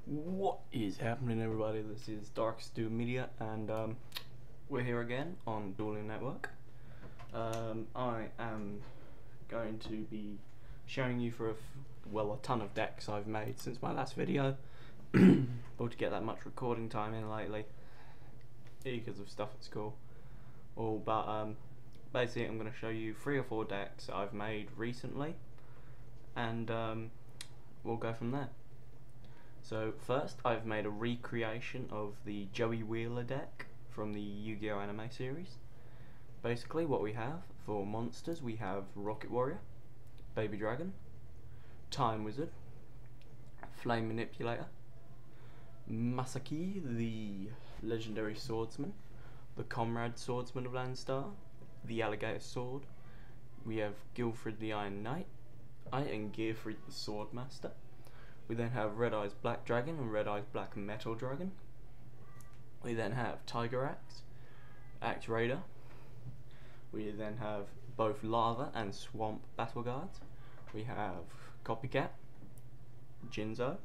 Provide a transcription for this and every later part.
What is happening, everybody? This is darkusdudemedia, and we're here again on Dueling Network. I am going to be showing you for a ton of decks I've made since my last video. Able to get that much recording time in lately because of stuff at school. But basically I'm going to show you 3 or 4 decks I've made recently, and we'll go from there. So first, I've made a recreation of the Joey Wheeler deck from the Yu-Gi-Oh anime series. Basically what we have for monsters, we have Rocket Warrior, Baby Dragon, Time Wizard, Flame Manipulator, Masaki the Legendary Swordsman, the Comrade Swordsman of Landstar, the Alligator Sword, we have Guilfred the Iron Knight, and Gearfried the Swordmaster. We then have Red Eyes Black Dragon and Red Eyes Black Metal Dragon. We then have Tiger Axe, Axe Raider. We then have both Lava and Swamp Battle Guards. We have Copycat, Jinzo,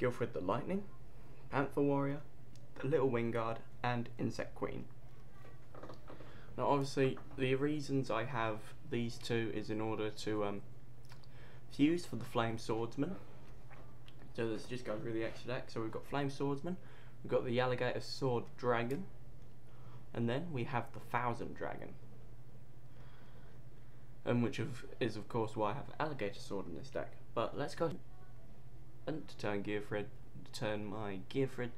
Guilfred the Lightning, Panther Warrior, the Little Wing Guard, and Insect Queen. Now obviously the reasons I have these two is in order to fuse for the Flame Swordsman. So let's just go through the extra deck. So we've got Flame Swordsman, we've got the Alligator Sword Dragon, and then we have the Thousand Dragon. And which is of course why I have Alligator Sword in this deck. But let's go and to turn Gearfried, turn my Gearfried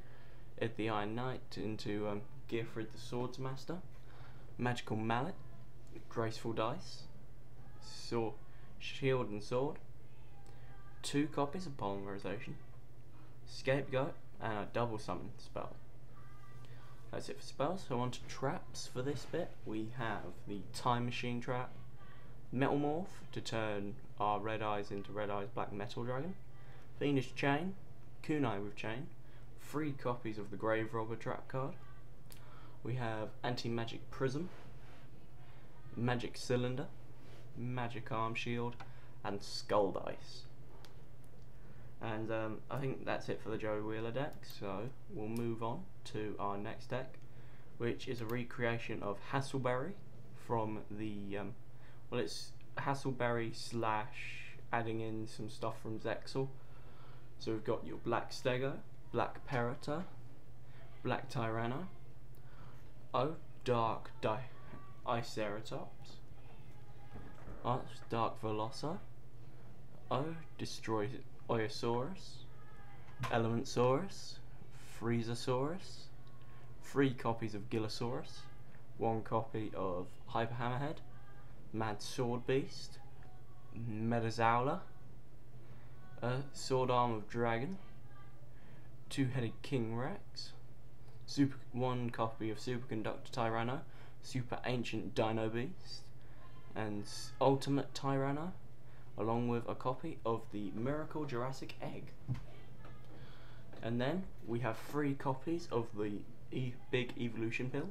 at the Iron Knight into Gearfried the Swordsmaster, Magical Mallet, Graceful Dice, Shield and Sword, 2 copies of Polymerization, Scapegoat, and a double summon spell. That's it for spells. So on to traps for this bit. We have the Time Machine trap, Metal Morph to turn our Red Eyes into Red Eyes Black Metal Dragon, Fiendish Chain, Kunai with Chain, 3 copies of the Grave Robber trap card. We have Anti-Magic Prism, Magic Cylinder, Magic Arm Shield, and Skull Dice. And I think that's it for the Joey Wheeler deck, so we'll move on to our next deck, which is a recreation of Hassleberry from the, well, it's Hassleberry / adding in some stuff from Zexal. So we've got your Black Stego, Black Perita, Black Tyranno, Dark Iceratops, Dark Velosa, Destroy Oyosaurus, Elementsaurus, Freezosaurus, 3 copies of Gillosaurus, 1 copy of Hyper Hammerhead, Mad Sword Beast, Metazowler, Sword Arm of Dragon, 2-headed King Rex, 1 copy of Superconductor Tyranno, Super Ancient Dino Beast, and Ultimate Tyranno, along with a copy of the Miracle Jurassic Egg. And then we have 3 copies of the Big Evolution Pill,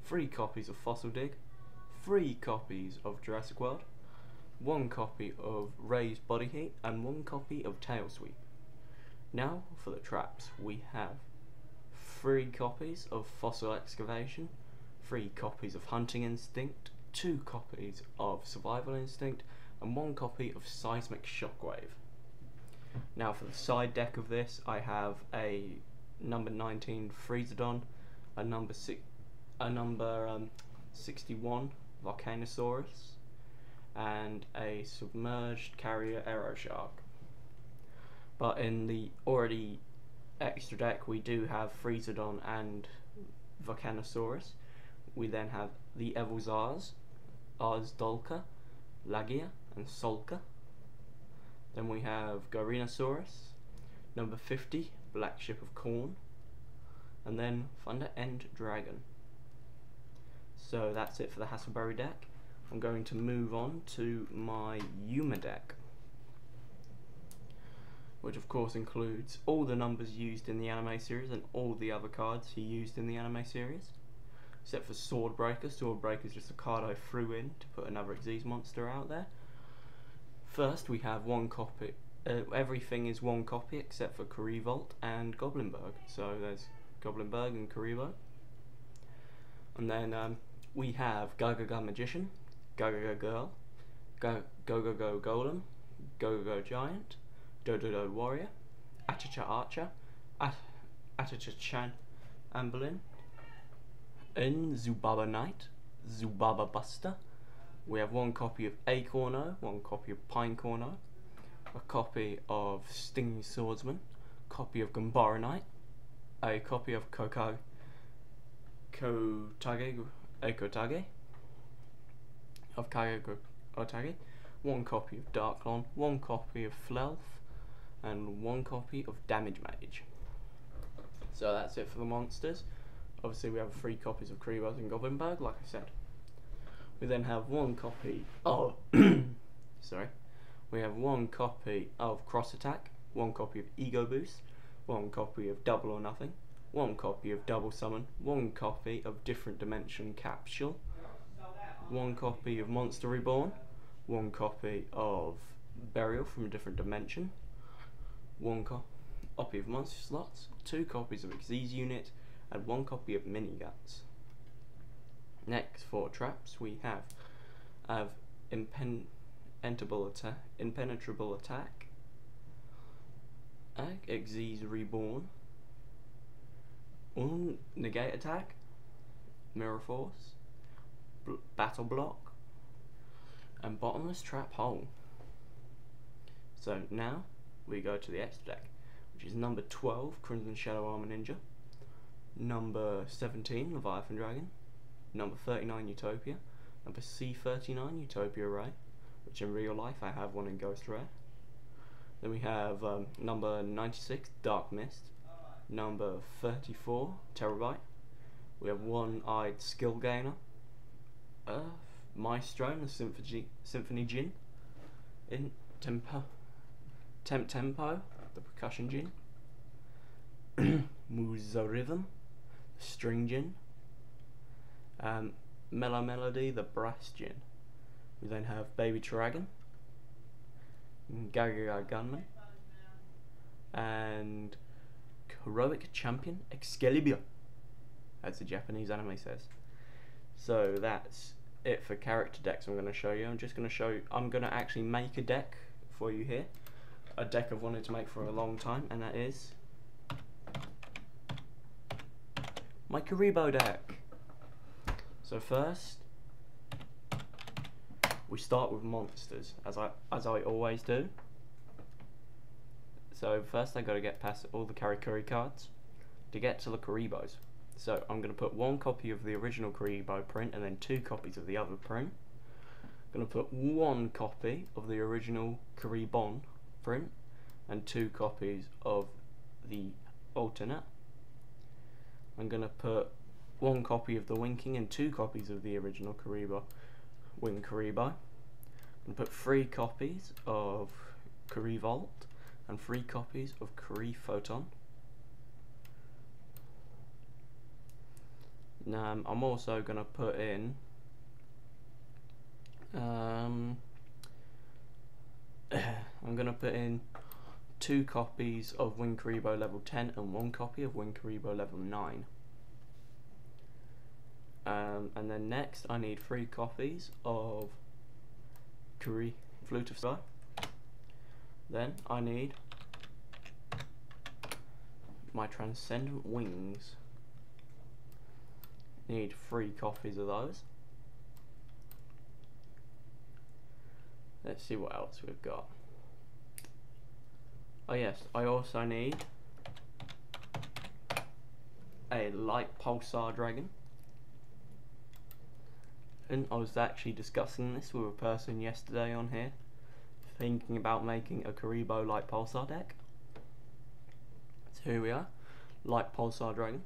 3 copies of Fossil Dig, 3 copies of Jurassic World, 1 copy of Raised Body Heat, and 1 copy of Tail Sweep. Now for the traps, we have 3 copies of Fossil Excavation, 3 copies of Hunting Instinct, 2 copies of Survival Instinct, and 1 copy of Seismic Shockwave. Now for the side deck of this, I have a number 19 Freezodon, a number 61 Volcanosaurus, and a submerged carrier Aeroshark. But in the already extra deck we do have Freezodon and Volcanosaurus. We then have the Evilzars, Arsdolka, Lagia, and Solka. Then we have Garinosaurus, number 50, Black Ship of Corn, and then Thunder End Dragon. So that's it for the Hassleberry deck. I'm going to move on to my Yuma deck, which of course includes all the numbers used in the anime series and all the other cards he used in the anime series, except for Swordbreaker. Swordbreaker is just a card I threw in to put another Xyz monster out there. First we have 1 copy everything is one copy except for Vault and Goblinberg. So there's Goblinberg and Karibo. And then we have Gaga Magician, Gaga Girl, Go Golem, Go Giant, Do Warrior, Achacha Archer, Achacha Chan Amberlin, and Zubaba Knight, Zubaba Buster. We have one copy of Acorno, one copy of Pine Corno, a copy of Stinging Swordsman, copy of Gambara Knight, a copy of Kotage, of Kage Otage, one copy of Darklon, one copy of Flelf, and one copy of Damage Mage. So that's it for the monsters. Obviously we have 3 copies of Kribos and Goblinberg, like I said. We then have one copy of we have one copy of Cross Attack, one copy of Ego Boost, one copy of Double or Nothing, one copy of Double Summon, one copy of Different Dimension Capsule, one copy of Monster Reborn, one copy of Burial from a Different Dimension, one copy of Monster Slots, 2 copies of Xyz Unit, and one copy of Miniguts. Next, for traps, we have Impenetrable Attack, Xyz Reborn, Negate Attack, Mirror Force, Battle Block, and Bottomless Trap Hole. So now we go to the extra deck, which is number 12, Crimson Shadow Armor Ninja, number 17, Leviathan Dragon, number 39, Utopia, number C39, Utopia Ray, which in real life I have one in Ghost Rare. Then we have number 96, Dark Mist, number 34, Terabyte. We have One-Eyed Skill Gainer, Maestro and the Symphony Djinn, in Tempo, the Percussion Djinn, Muzo-Rhythm, the String Djinn, Melody, the Brass Djinn. We then have Baby Dragon, Gaga Gunman, and Heroic Champion Excalibur, as the Japanese anime says. So that's it for character decks I'm going to show you. I'm going to actually make a deck for you here. A deck I've wanted to make for a long time, and that is my Karibo deck. So first, we start with monsters, as I always do. So first I got to get past all the Karikuri cards to get to the Karibos. So I'm going to put 1 copy of the original Karibo print and then 2 copies of the other print. I'm going to put 1 copy of the original Karibon print and 2 copies of the alternate. I'm going to put 1 copy of the Winking and 2 copies of the original Karibo, Wing Karibo. I'm going to put 3 copies of Karivolt and 3 copies of Kari Photon. I'm also going to put in I'm going to put in 2 copies of Wing Karibo level 10 and 1 copy of Wing Karibo level 9. And then next I need 3 copies of Kari Flute of Sky. Then I need my Transcendent Wings. Need 3 copies of those. Let's see what else we've got. Oh yes, I also need a Light Pulsar Dragon. And I was actually discussing this with a person yesterday on here, thinking about making a Karibo Light Pulsar deck. So here we are, Light Pulsar Dragon.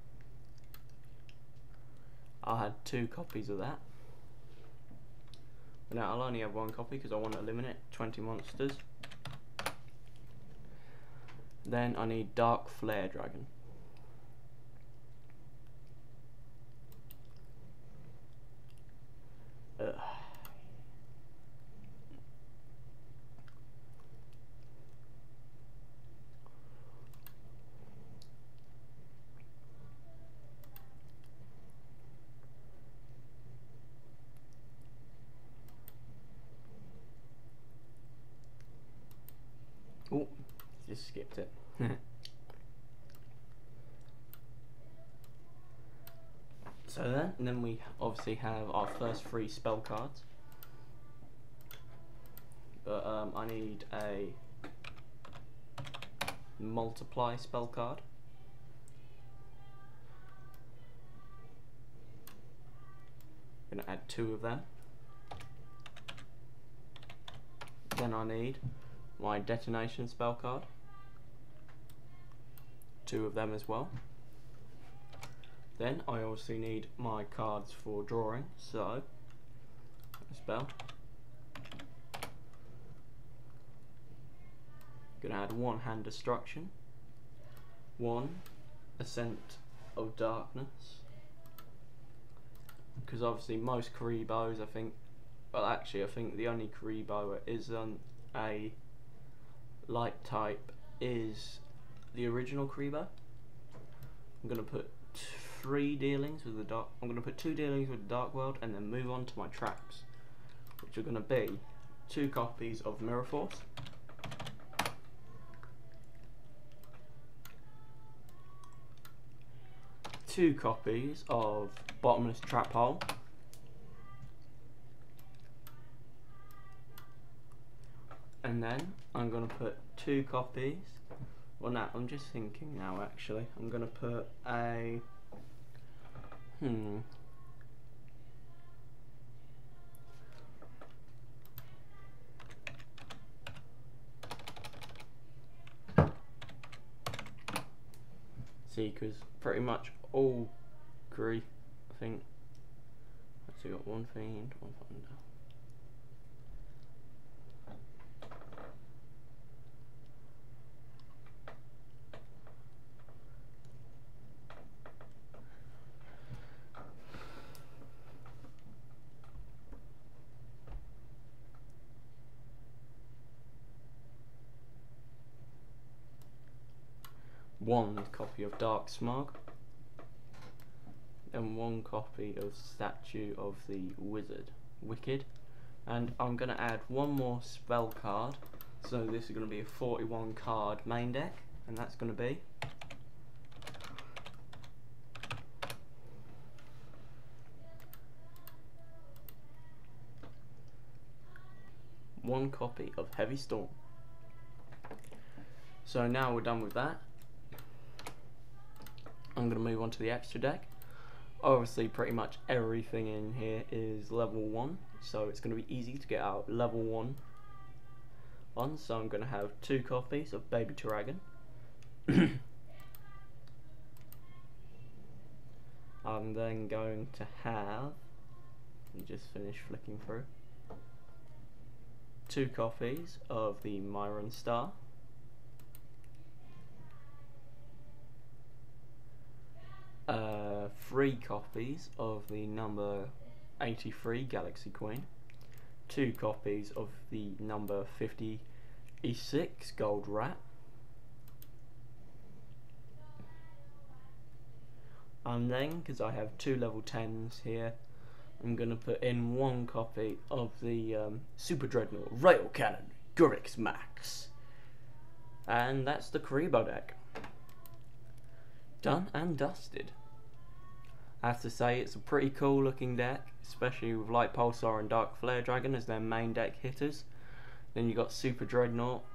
I had 2 copies of that. But now I'll only have 1 copy because I want to eliminate 20 monsters. Then I need Dark Flare Dragon. just skipped it. So then we obviously have our first 3 spell cards. But I need a multiply spell card. I'm going to add 2 of them. Then I need my detonation spell card. 2 of them as well. Then I also need my cards for drawing, so spell. Gonna add 1 hand destruction, 1 ascent of darkness, because obviously most Karibos, I think, well actually I think the only Karibo isn't a light type is the original Karibo. I'm gonna put 3 dealings with the dark. I'm gonna put 2 dealings with the Dark World, and then move on to my traps, which are gonna be 2 copies of Mirror Force, 2 copies of Bottomless Trap Hole, and then I'm gonna put 2 copies. Well, now I'm just thinking now. Actually, I'm gonna put a See, because pretty much all agree. I think. Actually, got 1 Fiend, 1 Thunder. One copy of Dark Smog, and 1 copy of Statue of the Wicked, and I'm going to add 1 more spell card, so this is going to be a 41 card main deck, and that's going to be one copy of Heavy Storm. So now we're done with that, I'm going to move on to the extra deck. Obviously pretty much everything in here is level 1, so it's going to be easy to get out level 1 on. So I'm going to have 2 copies of Baby Dragon. I'm then going to have, let me just finish flicking through, 2 copies of the Myron Star, 3 copies of the number 83 Galaxy Queen, 2 copies of the number 56 Gold Rat, and then, because I have 2 level 10s here, I'm going to put in 1 copy of the Super Dreadnought Rail Cannon Gurix Max, and that's the Karibo deck. Done and dusted. I have to say it's a pretty cool looking deck, especially with Light Pulsar and Dark Flare Dragon as their main deck hitters. Then you got Super Dreadnought,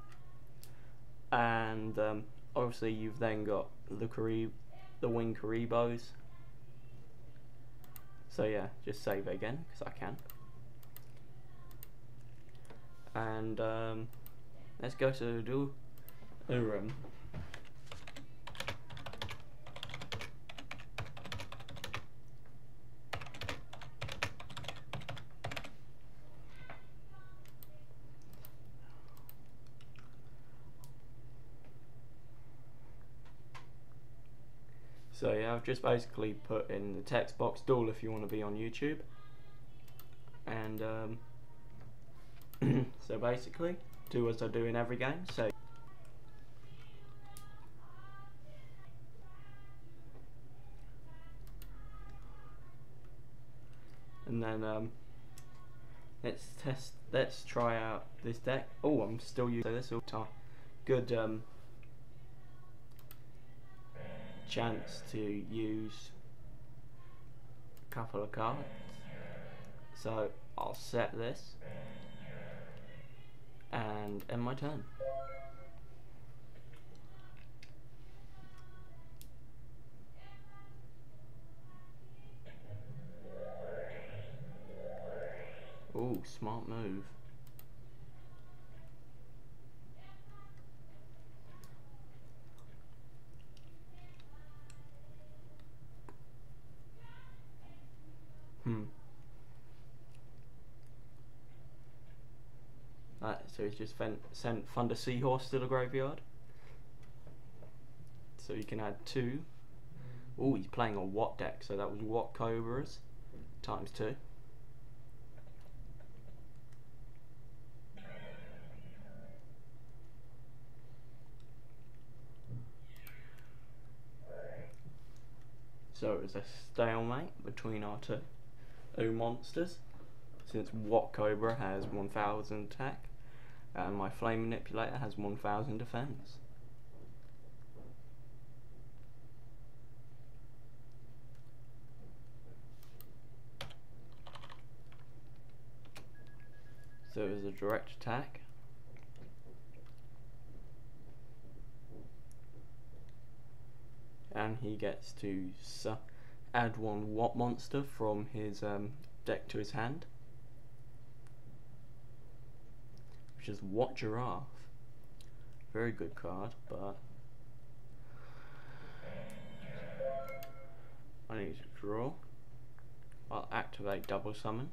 and obviously you've then got the Wing Karibos. So yeah, just save it again because I can. And let's go to do a room. So yeah, I've just basically put in the text box duel if you want to be on YouTube, and so basically do as I do in every game. So and then let's try out this deck. Oh, I'm still using this all the time. Good chance to use a couple of cards. So I'll set this and end my turn. Ooh, smart move. So he's just sent Thunder Seahorse to the graveyard. So you can add 2. Oh, he's playing a Watt deck, so that was Watt Cobras times 2. So it was a stalemate between our two monsters, since Watt Cobra has 1000 attack and my Flame Manipulator has 1000 defense. So it was a direct attack. And he gets to add 1 Watt monster from his deck to his hand, which is Watt Giraffe. Very good card, but I need to draw. I'll activate Double Summon,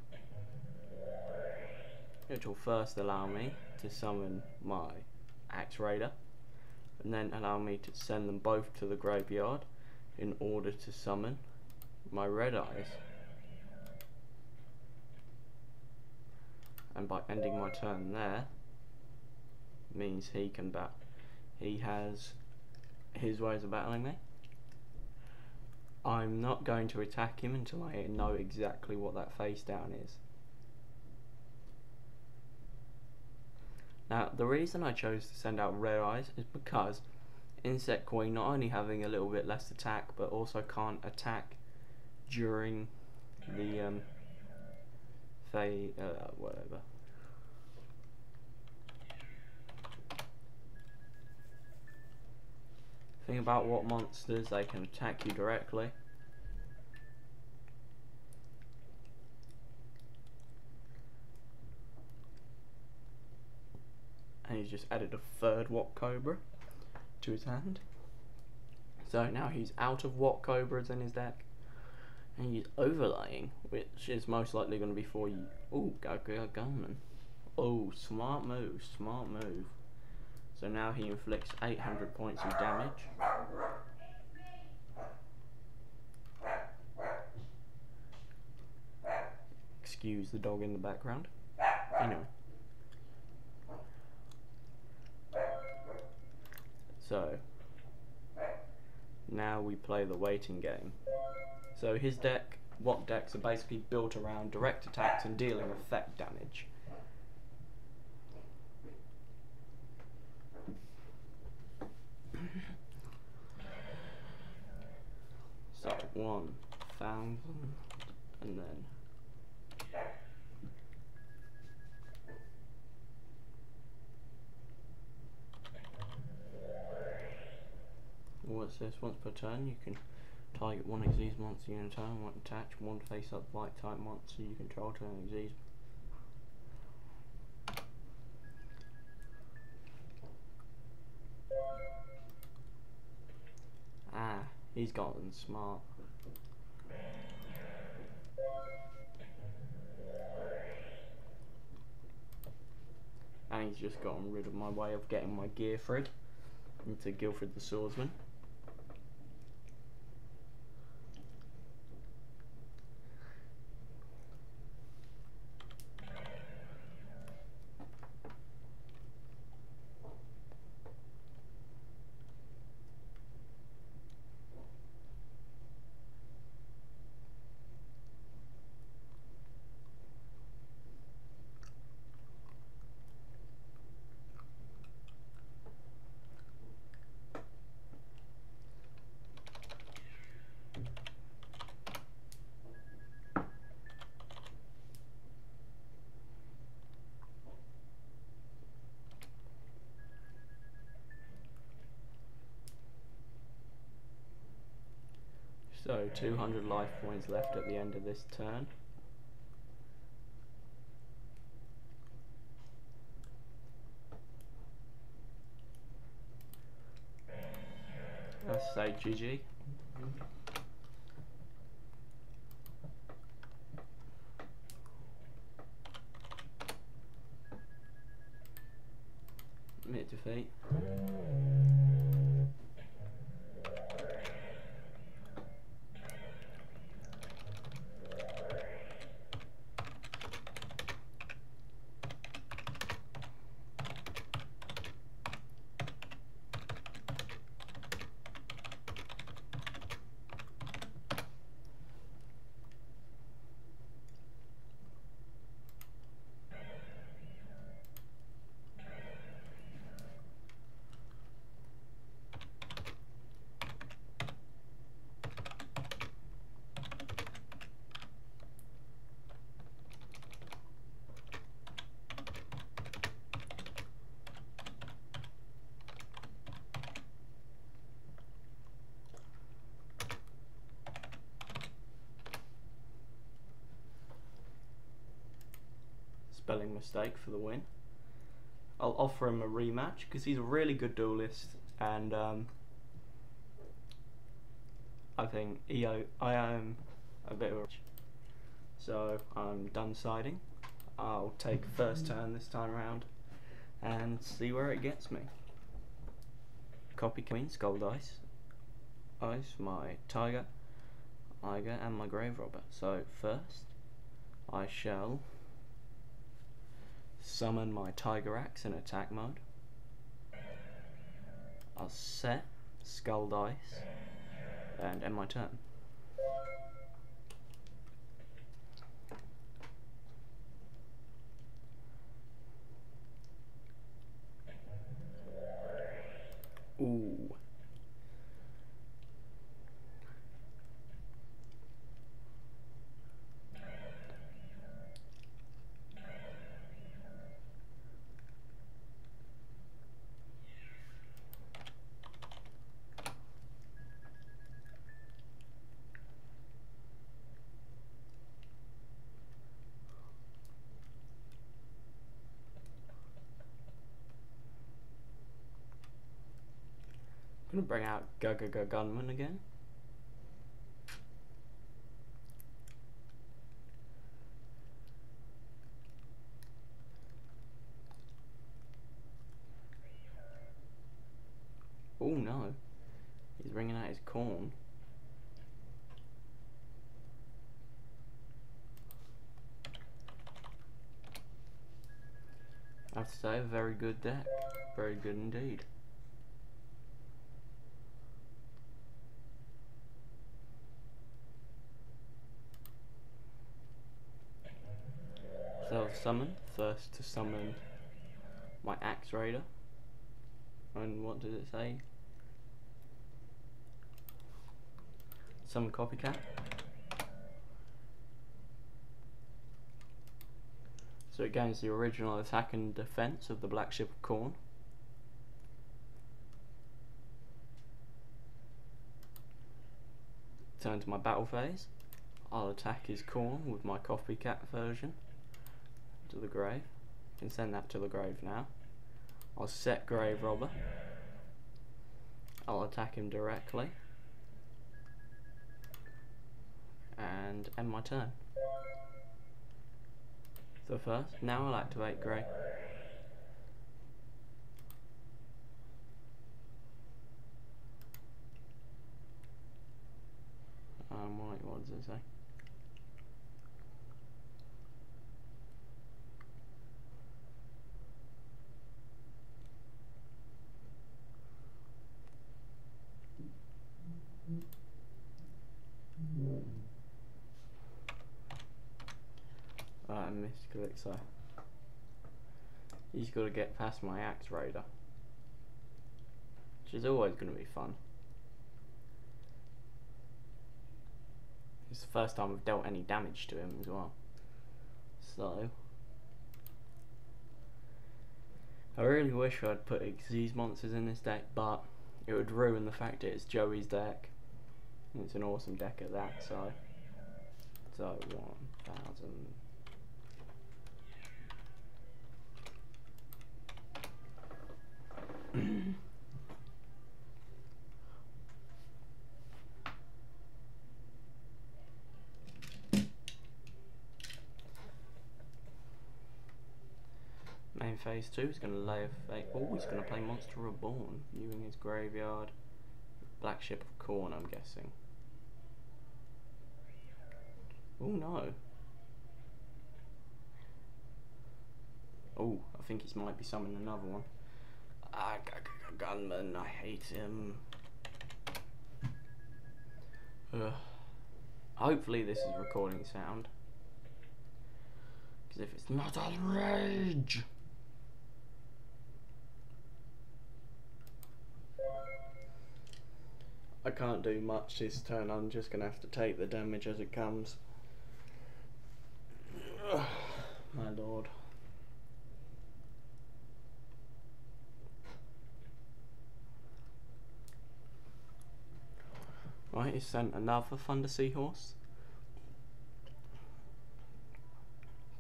which will first allow me to summon my Axe Raider, and then allow me to send them both to the graveyard in order to summon my Red Eyes. And by ending my turn there, means he can he has his ways of battling me. I'm not going to attack him until I know exactly what that face down is. Now, the reason I chose to send out Red Eyes is because Insect Queen not only having a little bit less attack, but also can't attack during the whatever. Thing about what monsters, they can attack you directly. And he's just added a 3rd Watt Cobra to his hand. So now he's out of Watt Cobras in his deck. And he's overlaying, which is most likely going to be for you. Ooh, Gunman. Oh, smart move, smart move. So now he inflicts 800 points of damage. Excuse the dog in the background. Anyway. So, now we play the waiting game. So his deck, Watt decks are basically built around direct attacks and dealing effect damage. So 1000 and then what's this? Once per turn you can target one of these monsters in a turn, one attach, one face up like type monster you control to an exist. Ah, he's gotten smart. And he's just gotten rid of my way of getting my Gearfried into Guilfred the Swordsman. So 200 life points left at the end of this turn. Let's say GG. Mid defeat. Spelling mistake for the win. I'll offer him a rematch because he's a really good duelist, and I think I am a bit of a... So I'm done siding. I'll take first turn this time around and see where it gets me. Copy queen, skull dice, my tiger, and my grave robber. So first I shall summon my tiger axe in attack mode. I'll set skull dice and end my turn. Ooh. I'm gonna bring out Gunman again. Oh no, he's bringing out his corn. I have to say, a very good deck. Very good indeed. Self-summon, first to summon my Axe Raider. And what does it say? Summon Copycat. So it gains the original attack and defense of the Black Ship of Corn. Turn to my battle phase. I'll attack his corn with my Copycat version to the grave. You can send that to the grave now. I'll set Grave Robber. I'll attack him directly and end my turn. So first, now I'll activate Grey. What does it say? I misclick, so he's got to get past my Axe Raider, which is always going to be fun. It's the first time I've dealt any damage to him as well. So I really wish I'd put Xyz monsters in this deck, but it would ruin the fact that it's Joey's deck. It's an awesome deck at that, so 1,000. Main phase 2 is going to lay a fake. Oh, he's going to play Monster Reborn, viewing his graveyard. Black Ship of Corn, I'm guessing. Oh no. Oh, I think he might be summoning another one. Gunman, I hate him. Ugh. Hopefully this is recording sound. Because if it's not, I'll rage. I can't do much this turn, I'm just going to have to take the damage as it comes. Ugh, my lord. Right, he sent another Thunder Seahorse.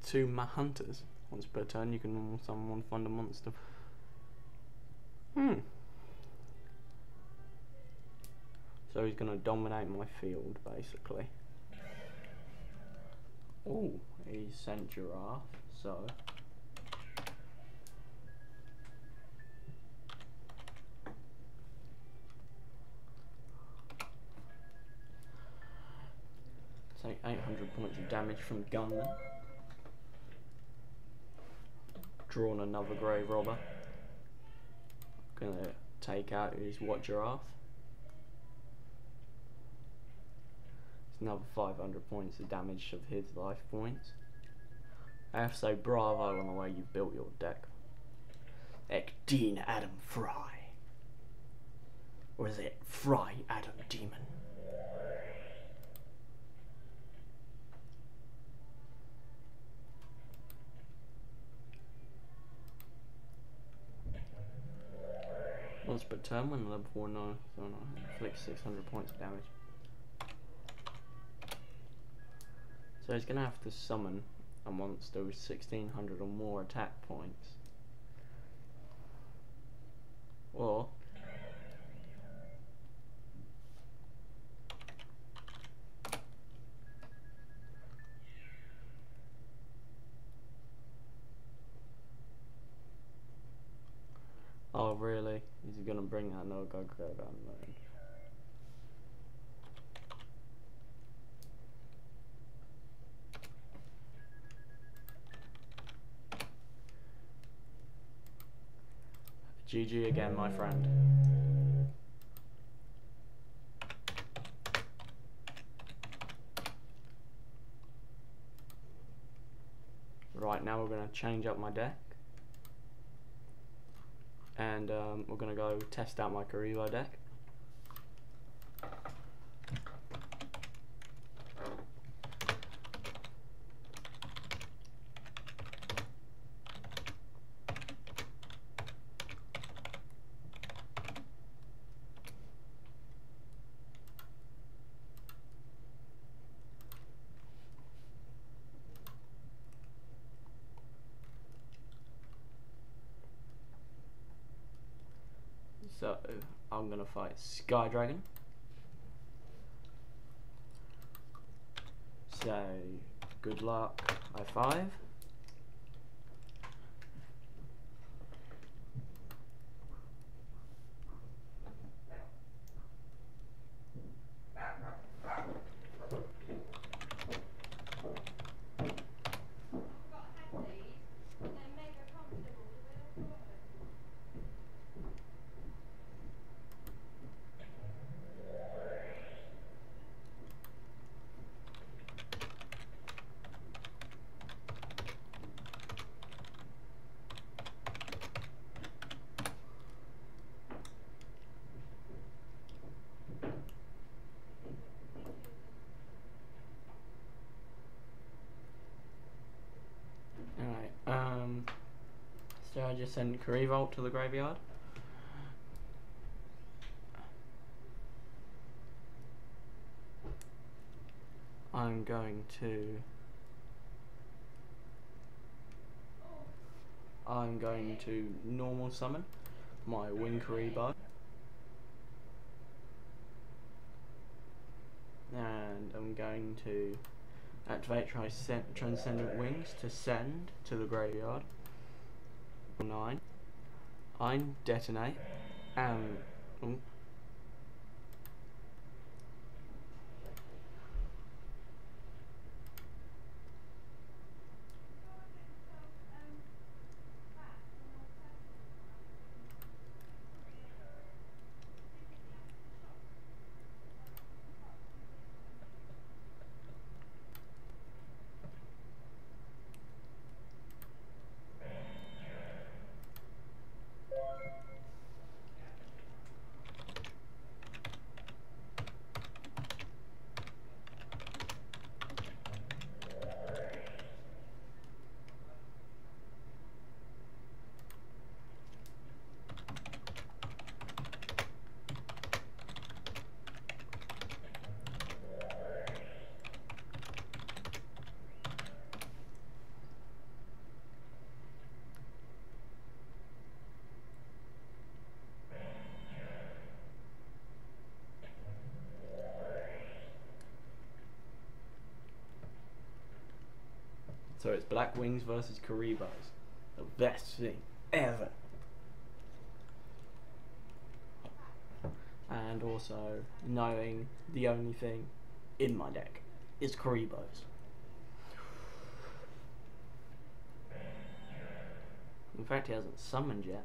2 Hunters. Once per turn you can normal summon 1 Thunder monster. So he's going to dominate my field, basically. Oh, he sent Giraffe, so... Take 800 points of damage from Gunman. Drawn another Grave Robber. Gonna take out his Giraffe. Another 500 points of damage of his life points. I have to say bravo on the way you've built your deck. Dean Adam Fry. Or is it Fry Adam Demon? Once per turn when level 4 no, inflict 600 points of damage. So he's going to have to summon a monster with 1600 or more attack points. Or oh really? Is he going to bring that no go down moon? GG again, my friend. Right, now we're going to change up my deck. And we're going to go test out my Karibo deck. So I'm gonna fight Sky Dragon. So good luck, high five. So I just send Karibo to the graveyard. I'm going to normal summon my yugioh, and I'm going to activate Transcendent Wings to send to the graveyard. 9. I detonate and so it's Black Wings versus Karibo's. The best thing ever. And also knowing the only thing in my deck is Karibo's. In fact, he hasn't summoned yet.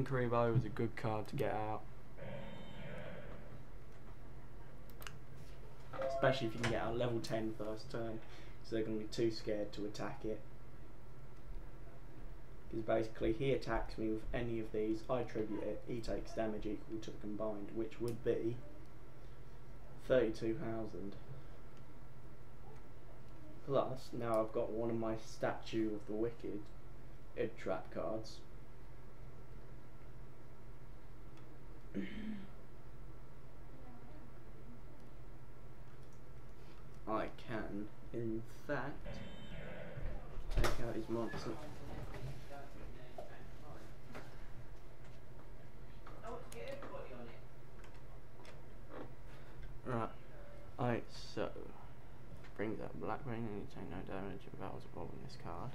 Karibo was a good card to get out, especially if you can get out level 10 first turn, so they're going to be too scared to attack it. Because basically he attacks me with any of these, I tribute it, he takes damage equal to the combined, which would be 32,000. Plus, now I've got one of my Statue of the Wicked trap cards. I can, in fact, take out his monster. Right, so bring that Black Ring and you take no damage if battles involving this card.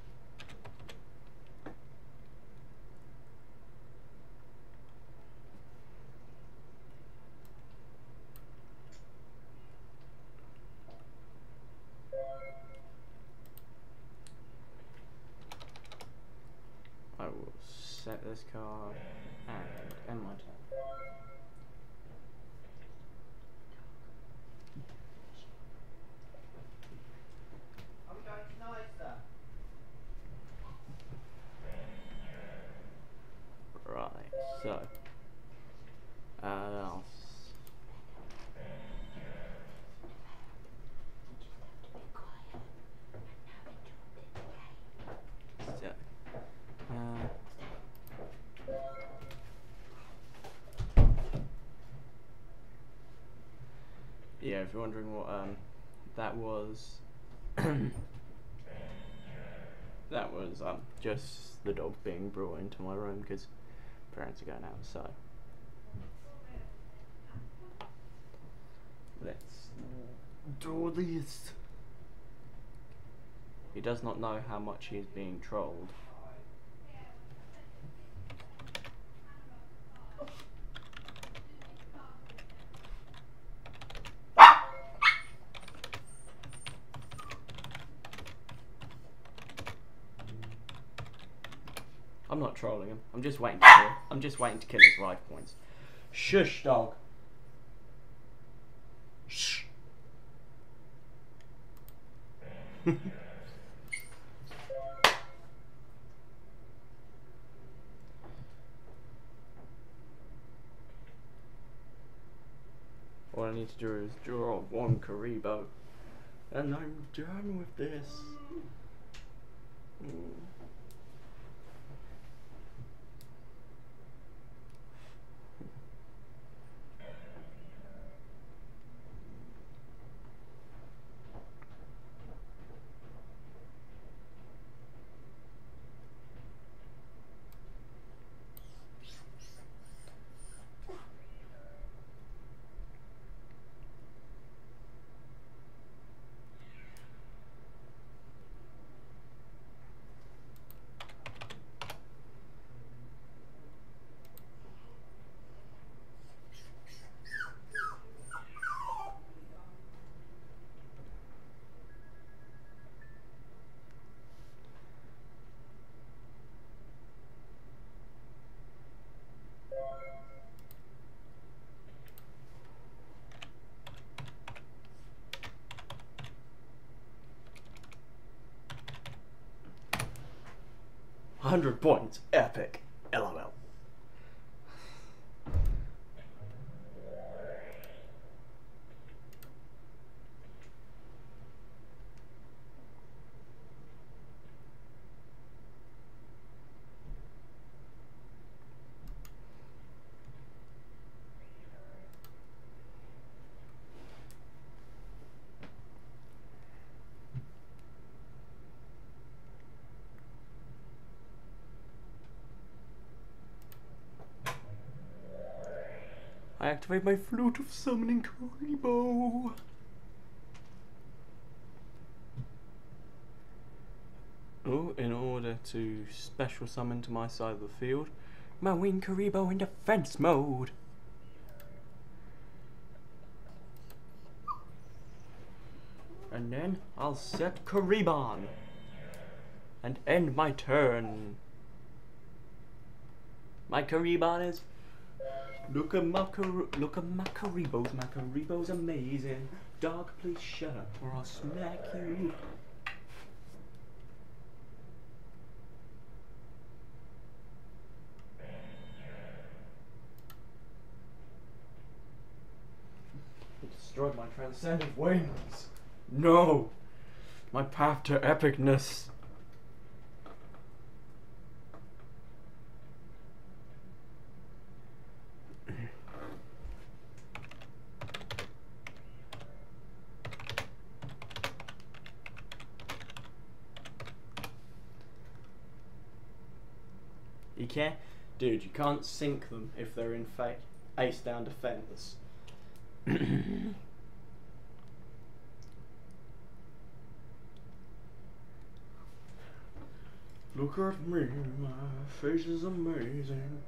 I will set this card and end my turn. Right, so yeah, if you're wondering what that was, that was just the dog being brought into my room because parents are going out, so let's do this. He does not know how much he is being trolled. I'm not trolling him. I'm just waiting to kill. I'm just waiting to kill his life points. Shush, dog. Shh. need to do is draw one Karibo, and I'm done with this. $100 points, epic, LOL. I activate my Flute of Summoning Karibo. Oh, in order to special summon to my side of the field, my Wing Karibo in defense mode. And then I'll set Karibon and end my turn. My Karibon is look at my Karibos. My Karibo's amazing. Dark, please shut up or I'll smack you. It destroyed my transcendent wings. No! My path to epicness. You can't, dude, you can't sink them if they're in fact ace down defenders. Look at me, my face is amazing.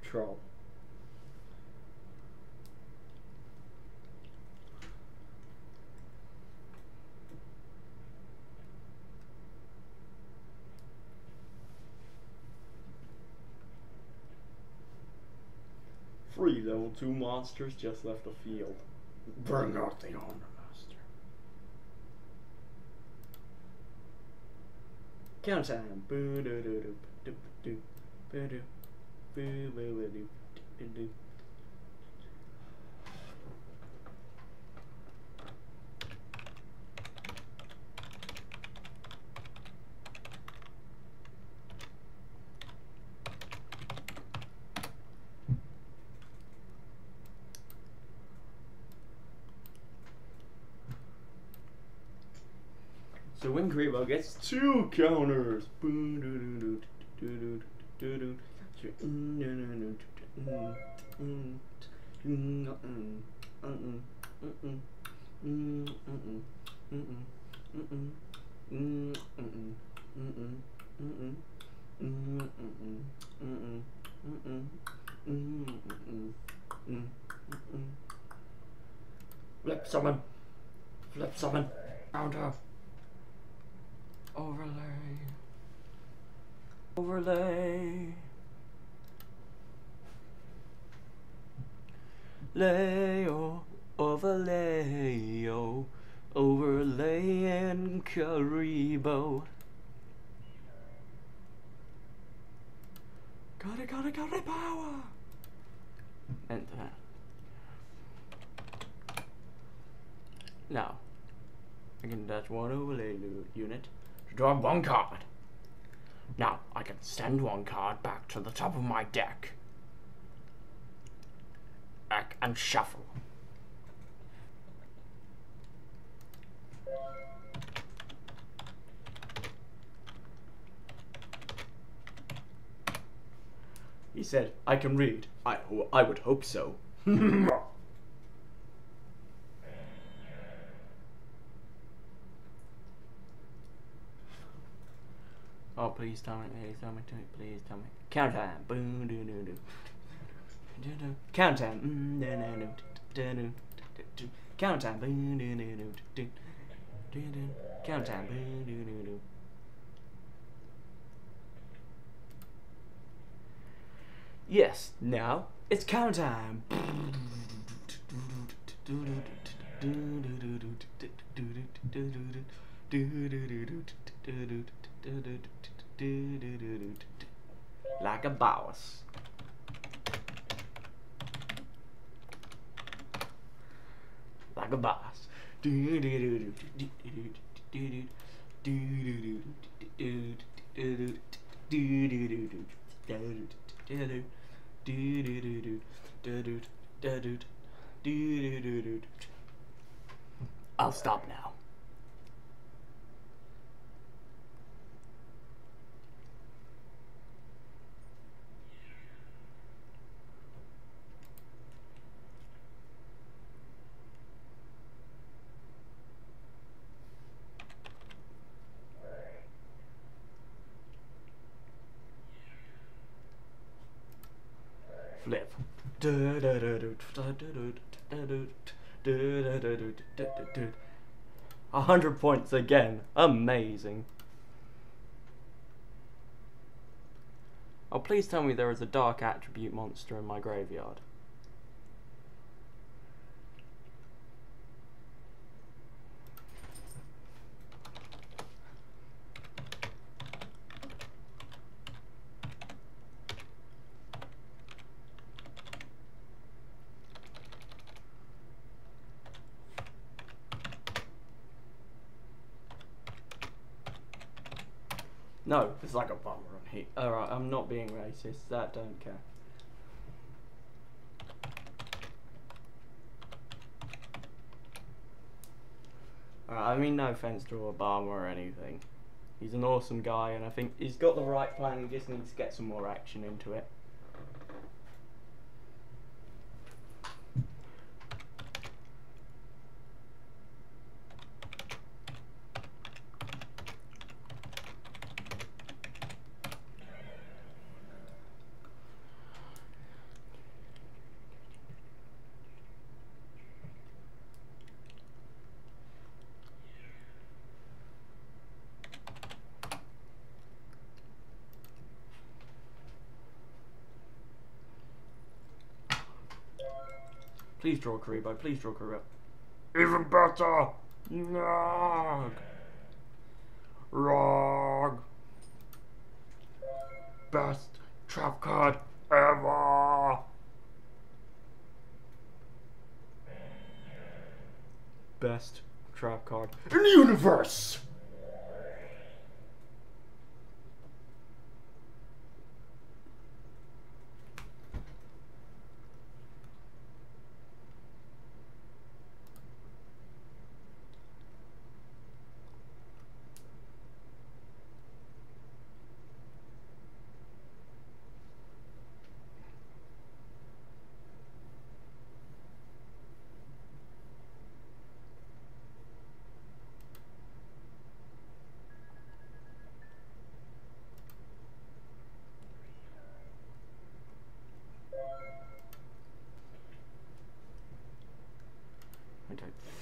Troll. Three level 2 monsters just left the field. Bring out the Honor Master. Count time. Boo doo doo doo doo doo boo doo boo boo doo doo doo. So Wing Karibo gets 2 counters. Flip summon. Flip summon. Counter. Overlay. Overlay. Leo. Overlay, oh, overlay and Karibo. Got it, power! And now, I can touch one overlay unit to draw one card. Now, I can send one card back to the top of my deck. And shuffle. He said, I can read. I would hope so. Oh, please tell me, please tell me. Countdown. Boom, doo doo doo. Countdown. Countdown. Boom, doo doo doo. Countdown. Boom, doo doo doo. Yes, now it's countdown. Like a boss. Like a boss. I'll stop now. Flip. 100 points again. Amazing. Oh, please tell me there is a dark attribute monster in my graveyard. No, it's like a bummer on here. Alright, I'm not being racist. That don't care. Alright, I mean no offense to Obama or anything. He's an awesome guy and I think he's got the right plan, he just needs to get some more action into it. Please draw Karibo, please draw Karibo. Even better! Nog! Rog! Best trap card ever! Best trap card in the universe!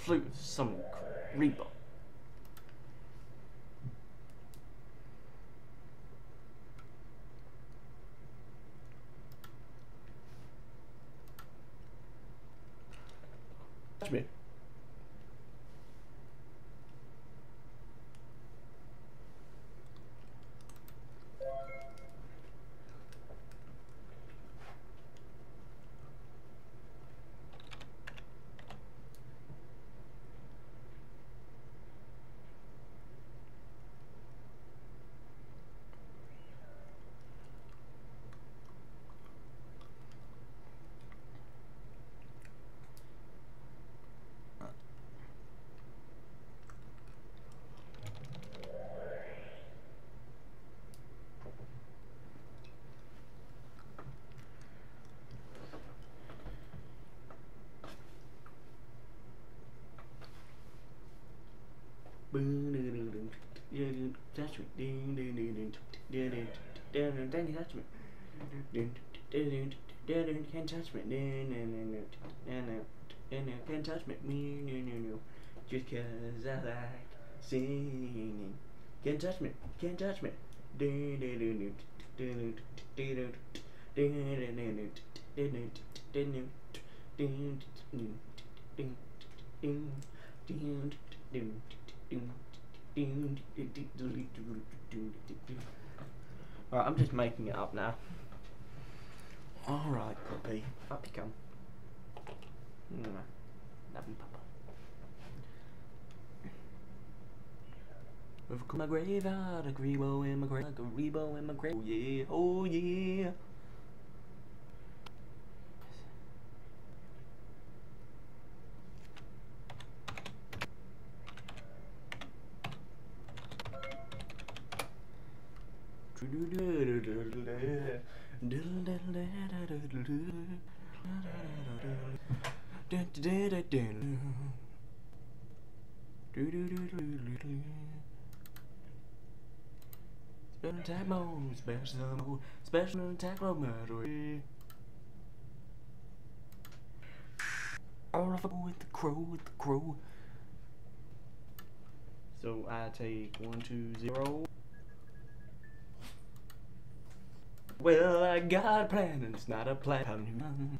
Flute summon Karibo. me. Touch me. Can't touch me. Can't touch me. Just 'cause I like singing. Can't touch me. Can't touch me. Right, I'm just making it up now. Alright, puppy. Up you come. Love you, papa. With my graveyard, a grebo in my grave, like a rebo in my grave. Oh yeah, oh yeah. Special attack mode, special attack mode. All of it with the crow. So I take 1, 2, 0. Well, I got a plan, and it's not a plan.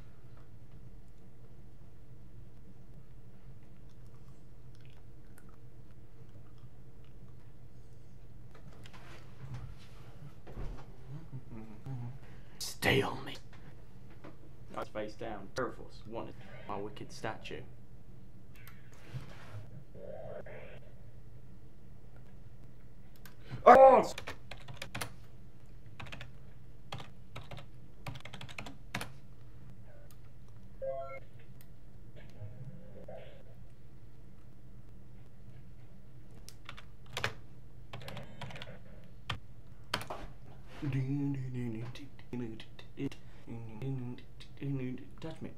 Stay on me. I was face down. Force wanted my wicked statue. Oh! Touch me.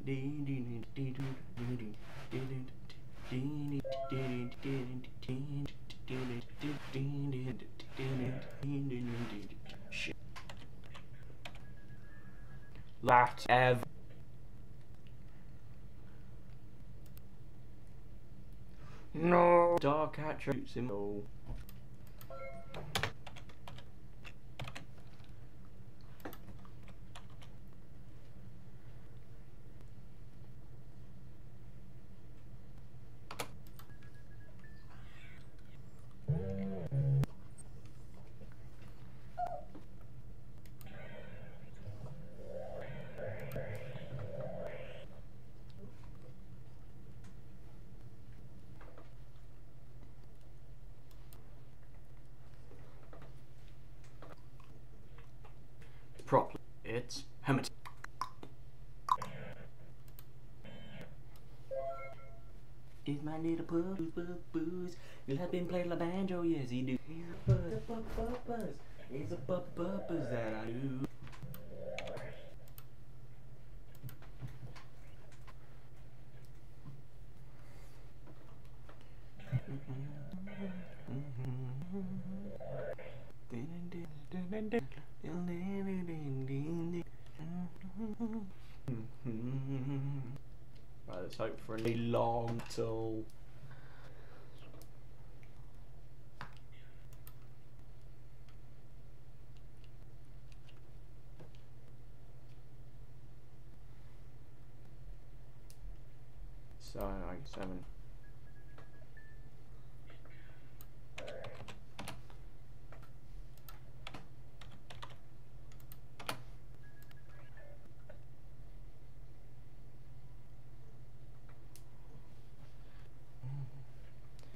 Shit. Last ever. No. Dark hat shoots him. No. Properly, it's Hammett. Is my little booze. You have been playing the banjo, yes he do. He's a buzz. He's a buzz that I do. Right, let's hope for a long till. So like 7.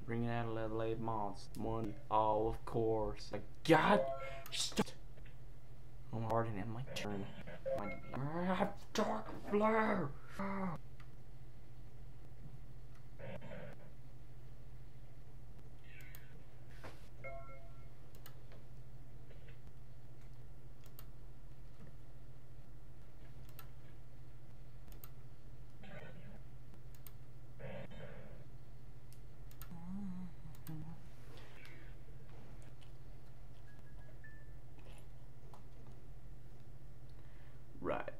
Bringing out a level 8 monster. One. Oh, of course. Like, God! Stop! I'm hardening in my turn. Dark flare! Right.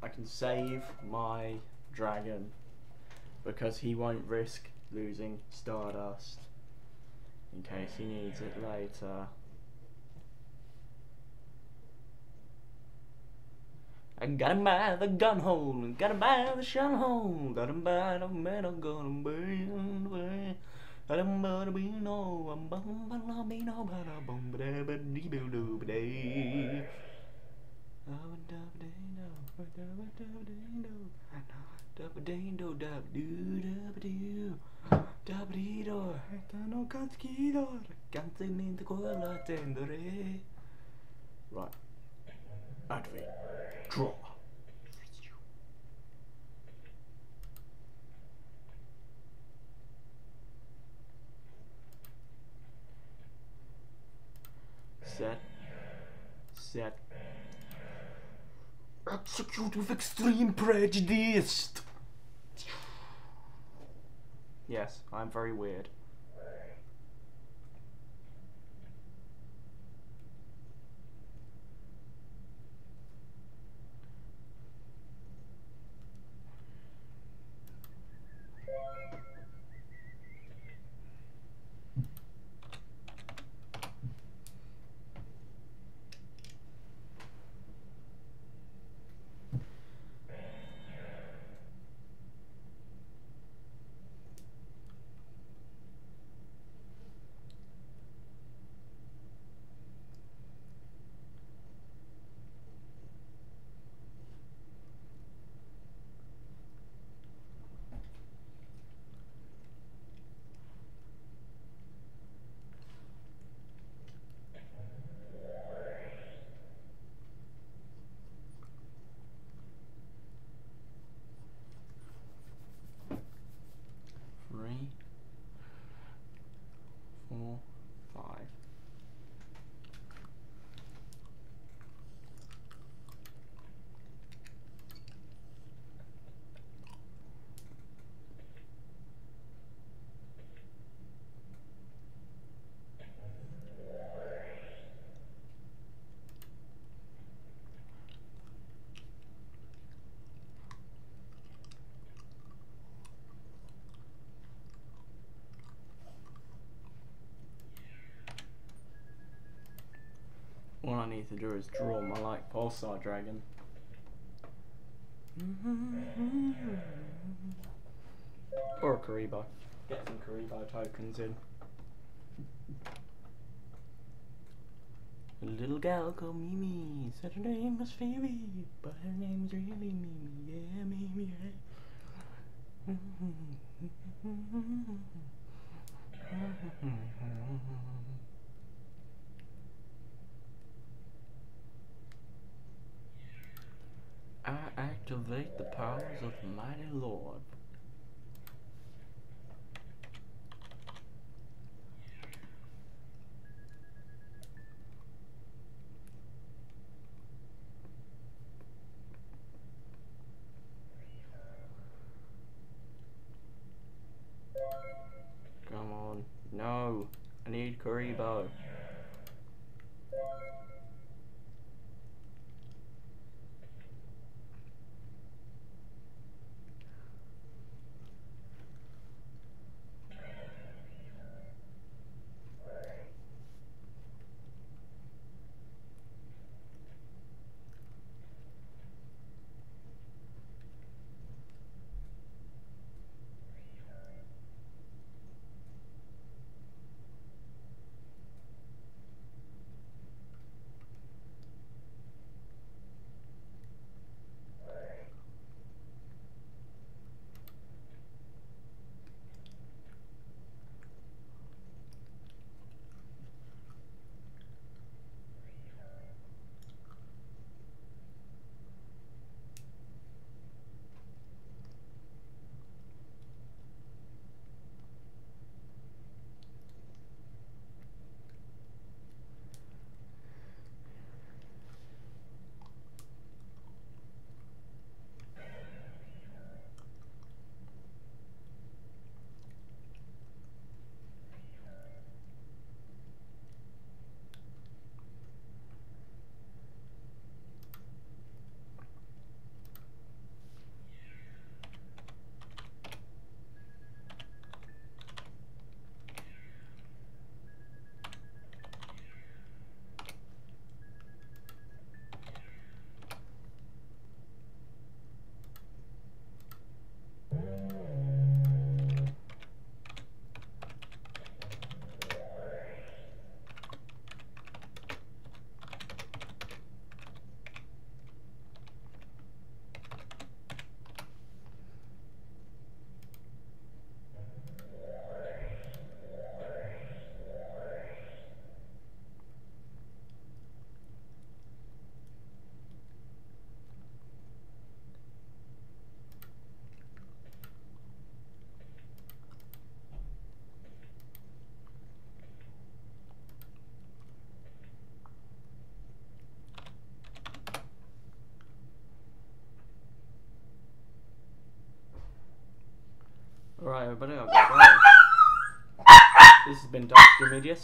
I can save my dragon because he won't risk losing Stardust in case he needs it later. I got him by the gun hole, got him by the shot hole, got him by the metal gun, burn away. Got him by the beano, I'm bum by the beano, by the bum ba da ba dee ba doo ba day. Right. Activate. Draw. Set. Set. Execute with extreme prejudice. Yes, I'm very weird. Three, 4, 5. All I need to do is draw my like Pulsar Dragon. Or a Karibo. Get some Karibo tokens in. A little gal called Mimi said her name was Phoebe, but her name's really Mimi. Yeah, Mimi. Yeah. I activate the powers of the mighty Lord. Come on. No. I need Karibo. Alright everybody, I'll go. This has been darkusdudemedia.